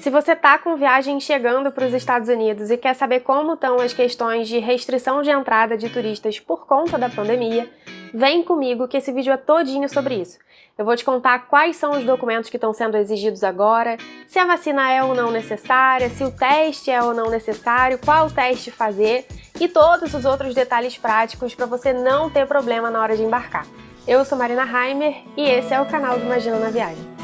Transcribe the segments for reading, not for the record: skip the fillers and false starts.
Se você está com viagem chegando para os Estados Unidos e quer saber como estão as questões de restrição de entrada de turistas por conta da pandemia, vem comigo que esse vídeo é todinho sobre isso. Eu vou te contar quais são os documentos que estão sendo exigidos agora, se a vacina é ou não necessária, se o teste é ou não necessário, qual teste fazer e todos os outros detalhes práticos para você não ter problema na hora de embarcar. Eu sou Marina Heimer e esse é o canal do Imagina na Viagem.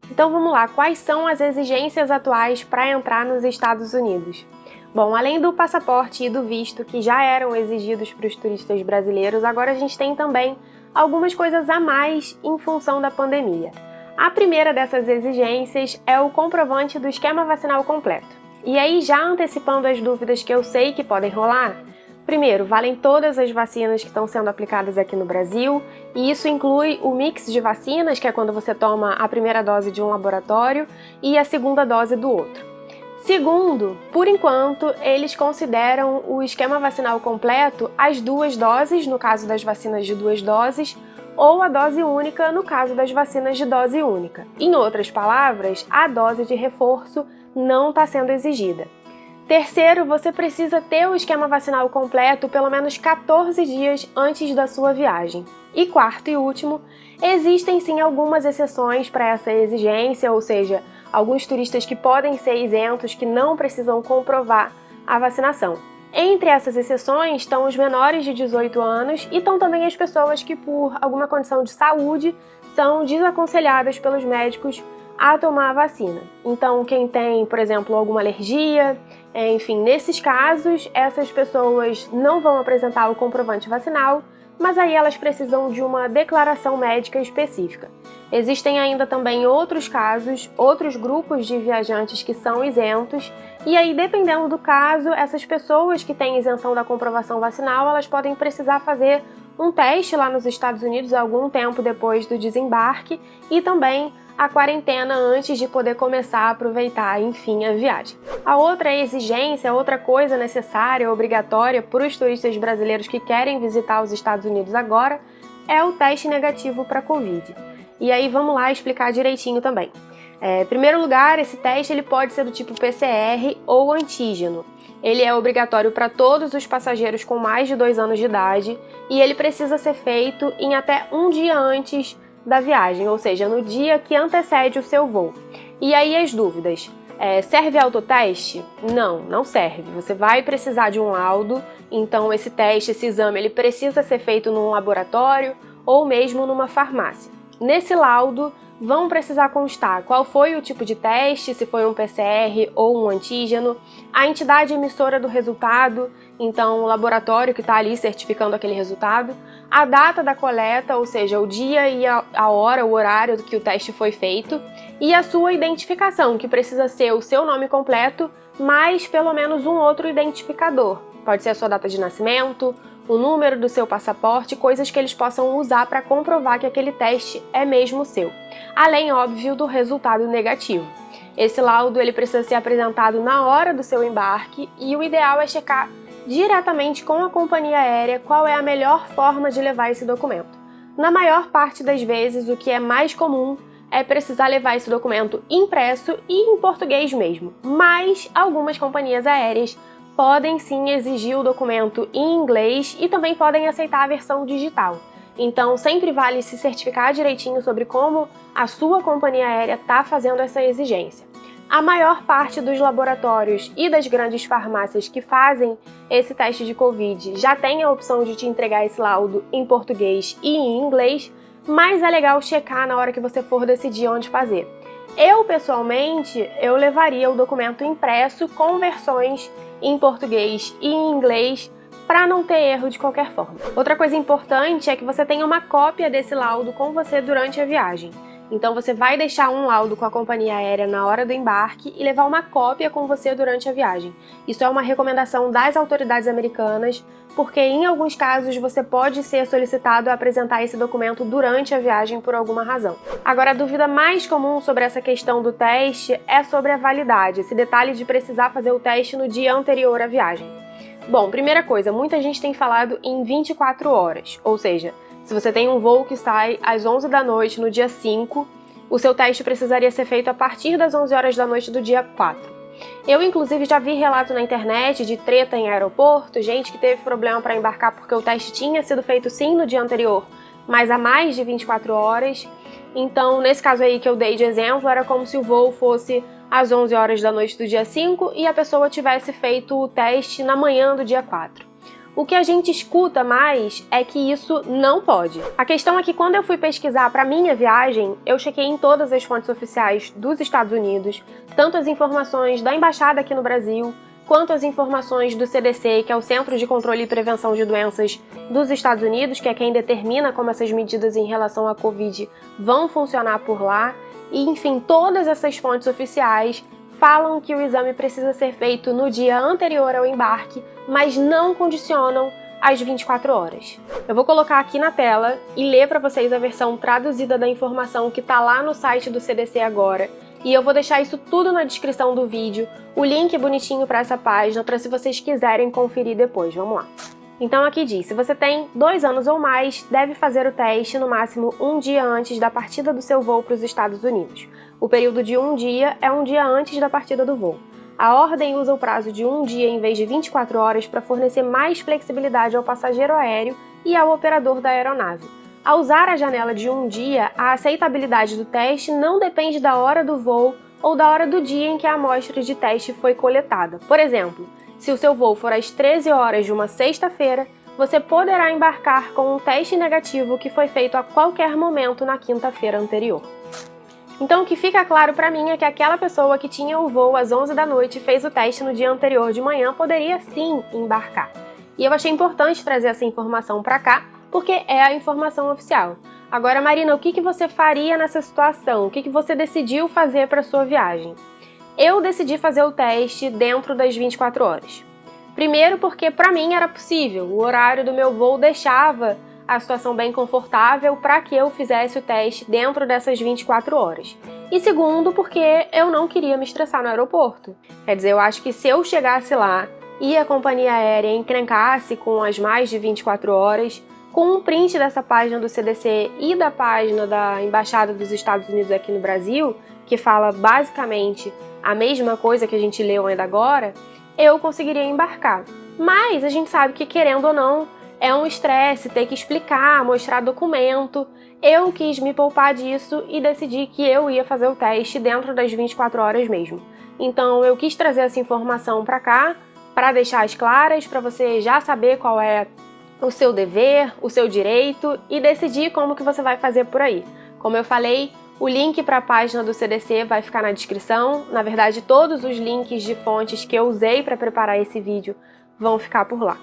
Então vamos lá, quais são as exigências atuais para entrar nos Estados Unidos? Bom, além do passaporte e do visto que já eram exigidos para os turistas brasileiros, agora a gente tem também algumas coisas a mais em função da pandemia. A primeira dessas exigências é o comprovante do esquema vacinal completo. E aí, já antecipando as dúvidas que eu sei que podem rolar, primeiro, valem todas as vacinas que estão sendo aplicadas aqui no Brasil, e isso inclui o mix de vacinas, que é quando você toma a primeira dose de um laboratório e a segunda dose do outro. Segundo, por enquanto, eles consideram o esquema vacinal completo as duas doses, no caso das vacinas de 2 doses, ou a dose única, no caso das vacinas de dose única. Em outras palavras, a dose de reforço não está sendo exigida. Terceiro, você precisa ter o esquema vacinal completo pelo menos 14 dias antes da sua viagem. E quarto e último, existem sim algumas exceções para essa exigência, ou seja, alguns turistas que podem ser isentos, que não precisam comprovar a vacinação. Entre essas exceções estão os menores de 18 anos e estão também as pessoas que, por alguma condição de saúde, são desaconselhadas pelos médicos a tomar a vacina. Então, quem tem, por exemplo, alguma alergia, enfim, nesses casos, essas pessoas não vão apresentar o comprovante vacinal, mas aí elas precisam de uma declaração médica específica. Existem ainda também outros casos, outros grupos de viajantes que são isentos, e aí, dependendo do caso, essas pessoas que têm isenção da comprovação vacinal, elas podem precisar fazer um teste lá nos Estados Unidos algum tempo depois do desembarque e também a quarentena antes de poder começar a aproveitar, enfim, a viagem. A outra exigência, outra coisa necessária, obrigatória para os turistas brasileiros que querem visitar os Estados Unidos agora é o teste negativo para Covid. E aí vamos lá explicar direitinho também. Em primeiro lugar, esse teste ele pode ser do tipo PCR ou antígeno. Ele é obrigatório para todos os passageiros com mais de 2 anos de idade e ele precisa ser feito em até um dia antes da viagem, ou seja, no dia que antecede o seu voo. E aí as dúvidas, serve autoteste? Não, não serve. Você vai precisar de um laudo, então esse teste, esse exame, ele precisa ser feito num laboratório ou mesmo numa farmácia. Nesse laudo vão precisar constar qual foi o tipo de teste, se foi um PCR ou um antígeno, a entidade emissora do resultado, então o laboratório que está ali certificando aquele resultado, a data da coleta, ou seja, o dia e a hora, o horário que o teste foi feito, e a sua identificação, que precisa ser o seu nome completo, mais pelo menos um outro identificador. Pode ser a sua data de nascimento, o número do seu passaporte, coisas que eles possam usar para comprovar que aquele teste é mesmo seu. Além, óbvio, do resultado negativo. Esse laudo ele precisa ser apresentado na hora do seu embarque e o ideal é checar diretamente com a companhia aérea qual é a melhor forma de levar esse documento. Na maior parte das vezes, o que é mais comum é precisar levar esse documento impresso e em português mesmo, mas algumas companhias aéreas podem sim exigir o documento em inglês e também podem aceitar a versão digital. Então, sempre vale se certificar direitinho sobre como a sua companhia aérea está fazendo essa exigência. A maior parte dos laboratórios e das grandes farmácias que fazem esse teste de Covid já tem a opção de te entregar esse laudo em português e em inglês, mas é legal checar na hora que você for decidir onde fazer. Eu, pessoalmente, levaria o documento impresso com versões em português e em inglês para não ter erro de qualquer forma. Outra coisa importante é que você tenha uma cópia desse laudo com você durante a viagem. Então você vai deixar um laudo com a companhia aérea na hora do embarque e levar uma cópia com você durante a viagem. Isso é uma recomendação das autoridades americanas, porque em alguns casos você pode ser solicitado a apresentar esse documento durante a viagem por alguma razão. Agora, a dúvida mais comum sobre essa questão do teste é sobre a validade, esse detalhe de precisar fazer o teste no dia anterior à viagem. Bom, primeira coisa, muita gente tem falado em 24 horas, ou seja, se você tem um voo que sai às 11 da noite no dia 5, o seu teste precisaria ser feito a partir das 11 horas da noite do dia 4. Eu, inclusive, já vi relato na internet de treta em aeroporto, gente que teve problema para embarcar porque o teste tinha sido feito sim no dia anterior, mas há mais de 24 horas. Então, nesse caso aí que eu dei de exemplo, era como se o voo fosse às 11 horas da noite do dia 5 e a pessoa tivesse feito o teste na manhã do dia 4. O que a gente escuta mais é que isso não pode. A questão é que quando eu fui pesquisar para minha viagem, eu chequei em todas as fontes oficiais dos Estados Unidos, tanto as informações da embaixada aqui no Brasil, quanto as informações do CDC, que é o Centro de Controle e Prevenção de Doenças dos Estados Unidos, que é quem determina como essas medidas em relação à Covid vão funcionar por lá. E, enfim, todas essas fontes oficiais falam que o exame precisa ser feito no dia anterior ao embarque, mas não condicionam às 24 horas. Eu vou colocar aqui na tela e ler para vocês a versão traduzida da informação que está lá no site do CDC agora, e eu vou deixar isso tudo na descrição do vídeo, o link bonitinho para essa página, para se vocês quiserem conferir depois. Vamos lá. Então aqui diz, se você tem 2 anos ou mais, deve fazer o teste no máximo um dia antes da partida do seu voo para os Estados Unidos. O período de um dia é um dia antes da partida do voo. A ordem usa o prazo de um dia em vez de 24 horas para fornecer mais flexibilidade ao passageiro aéreo e ao operador da aeronave. Ao usar a janela de um dia, a aceitabilidade do teste não depende da hora do voo ou da hora do dia em que a amostra de teste foi coletada. Por exemplo, se o seu voo for às 13 horas de uma sexta-feira, você poderá embarcar com um teste negativo que foi feito a qualquer momento na quinta-feira anterior. Então, o que fica claro para mim é que aquela pessoa que tinha o voo às 11 da noite e fez o teste no dia anterior de manhã poderia sim embarcar. E eu achei importante trazer essa informação para cá, porque é a informação oficial. Agora, Marina, o que você faria nessa situação? O que você decidiu fazer para sua viagem? Eu decidi fazer o teste dentro das 24 horas. Primeiro porque para mim era possível, o horário do meu voo deixava a situação bem confortável para que eu fizesse o teste dentro dessas 24 horas. E segundo, porque eu não queria me estressar no aeroporto. Quer dizer, eu acho que se eu chegasse lá e a companhia aérea encrencasse com as mais de 24 horas, com um print dessa página do CDC e da página da Embaixada dos Estados Unidos aqui no Brasil, que fala basicamente a mesma coisa que a gente leu ainda agora, eu conseguiria embarcar. Mas a gente sabe que, querendo ou não, é um estresse ter que explicar, mostrar documento. Eu quis me poupar disso e decidi que eu ia fazer o teste dentro das 24 horas mesmo. Então eu quis trazer essa informação para cá, para deixar as claras, para você já saber qual é o seu dever, o seu direito e decidir como que você vai fazer por aí. Como eu falei, o link para a página do CDC vai ficar na descrição. Na verdade, todos os links de fontes que eu usei para preparar esse vídeo vão ficar por lá.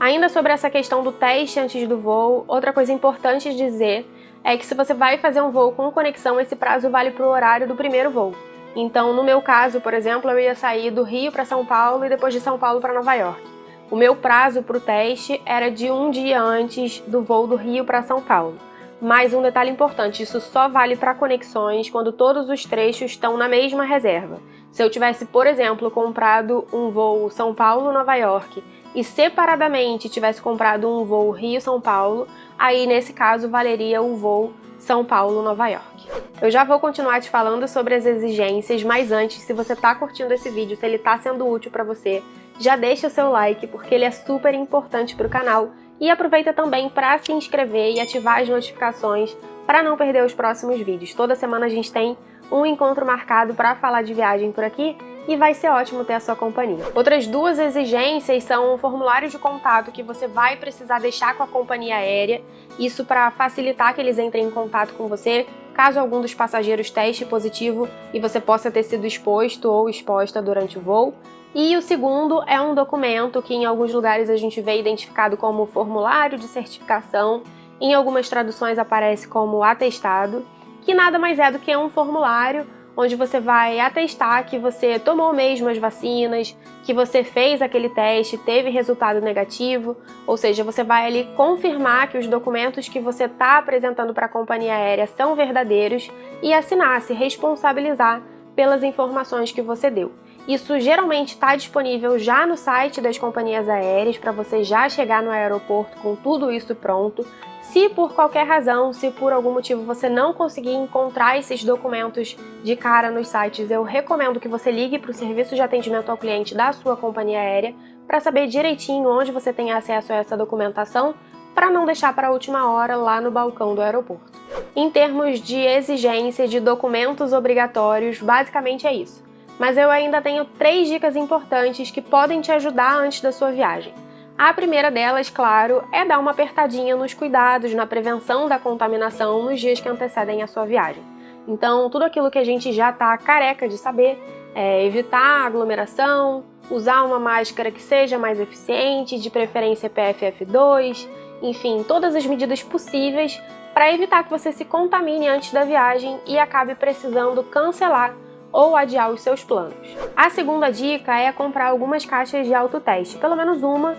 Ainda sobre essa questão do teste antes do voo, outra coisa importante dizer é que se você vai fazer um voo com conexão, esse prazo vale para o horário do primeiro voo. Então, no meu caso, por exemplo, eu ia sair do Rio para São Paulo e depois de São Paulo para Nova York. O meu prazo para o teste era de um dia antes do voo do Rio para São Paulo. Mas um detalhe importante, isso só vale para conexões quando todos os trechos estão na mesma reserva. Se eu tivesse, por exemplo, comprado um voo São Paulo-Nova York e separadamente tivesse comprado um voo Rio-São Paulo, aí nesse caso valeria o voo São Paulo-Nova York. Eu já vou continuar te falando sobre as exigências, mas antes, se você está curtindo esse vídeo, se ele está sendo útil para você, já deixa o seu like, porque ele é super importante para o canal, e aproveita também para se inscrever e ativar as notificações para não perder os próximos vídeos. Toda semana a gente tem um encontro marcado para falar de viagem por aqui, e vai ser ótimo ter a sua companhia. Outras duas exigências são um formulário de contato que você vai precisar deixar com a companhia aérea, isso para facilitar que eles entrem em contato com você, caso algum dos passageiros teste positivo e você possa ter sido exposto ou exposta durante o voo. E o segundo é um documento que em alguns lugares a gente vê identificado como formulário de certificação, em algumas traduções aparece como atestado, que nada mais é do que um formulário onde você vai atestar que você tomou mesmo as vacinas, que você fez aquele teste, teve resultado negativo, ou seja, você vai ali confirmar que os documentos que você está apresentando para a companhia aérea são verdadeiros e assinar, se responsabilizar pelas informações que você deu. Isso geralmente está disponível já no site das companhias aéreas para você já chegar no aeroporto com tudo isso pronto. Se por qualquer razão, se por algum motivo você não conseguir encontrar esses documentos de cara nos sites, eu recomendo que você ligue para o serviço de atendimento ao cliente da sua companhia aérea para saber direitinho onde você tem acesso a essa documentação, para não deixar para a última hora lá no balcão do aeroporto. Em termos de exigência de documentos obrigatórios, basicamente é isso. Mas eu ainda tenho 3 dicas importantes que podem te ajudar antes da sua viagem. A primeira delas, claro, é dar uma apertadinha nos cuidados, na prevenção da contaminação nos dias que antecedem a sua viagem. Então, tudo aquilo que a gente já está careca de saber é evitar aglomeração, usar uma máscara que seja mais eficiente, de preferência PFF2, enfim, todas as medidas possíveis para evitar que você se contamine antes da viagem e acabe precisando cancelar ou adiar os seus planos. A segunda dica é comprar algumas caixas de autoteste, pelo menos uma,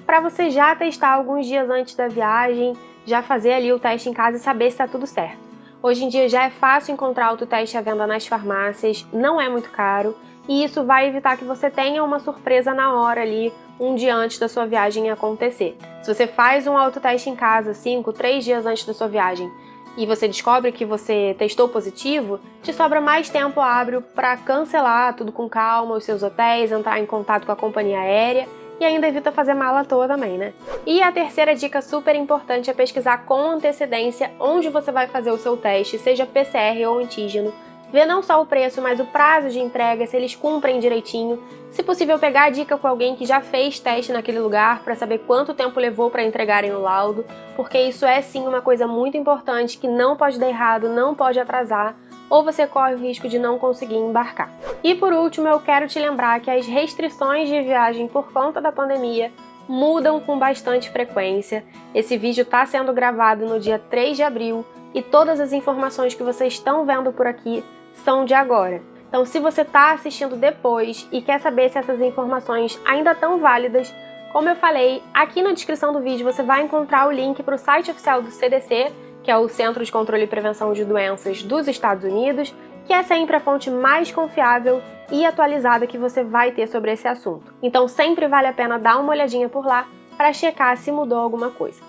para você já testar alguns dias antes da viagem, já fazer ali o teste em casa e saber se está tudo certo. Hoje em dia já é fácil encontrar autoteste à venda nas farmácias, não é muito caro, e isso vai evitar que você tenha uma surpresa na hora ali, um dia antes da sua viagem acontecer. Se você faz um autoteste em casa 3 dias antes da sua viagem, e você descobre que você testou positivo, te sobra mais tempo hábil para cancelar tudo com calma, os seus hotéis, entrar em contato com a companhia aérea e ainda evita fazer mala à toa também, né? E a terceira dica super importante é pesquisar com antecedência onde você vai fazer o seu teste, seja PCR ou antígeno. Ver não só o preço, mas o prazo de entrega, se eles cumprem direitinho. Se possível, pegar a dica com alguém que já fez teste naquele lugar para saber quanto tempo levou para entregarem o laudo, porque isso é sim uma coisa muito importante que não pode dar errado, não pode atrasar, ou você corre o risco de não conseguir embarcar. E por último, eu quero te lembrar que as restrições de viagem por conta da pandemia mudam com bastante frequência. Esse vídeo está sendo gravado no dia 3 de abril e todas as informações que vocês estão vendo por aqui são de agora. Então, se você está assistindo depois e quer saber se essas informações ainda estão válidas, como eu falei, aqui na descrição do vídeo você vai encontrar o link para o site oficial do CDC, que é o Centro de Controle e Prevenção de Doenças dos Estados Unidos, que é sempre a fonte mais confiável e atualizada que você vai ter sobre esse assunto. Então sempre vale a pena dar uma olhadinha por lá para checar se mudou alguma coisa.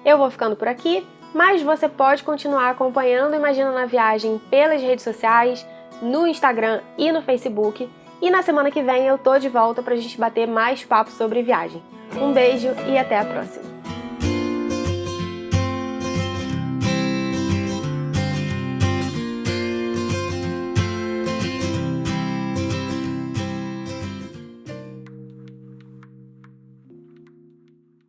Eu vou ficando por aqui, mas você pode continuar acompanhando o Imagina na Viagem pelas redes sociais, no Instagram e no Facebook. E na semana que vem eu tô de volta pra gente bater mais papo sobre viagem. Um beijo e até a próxima!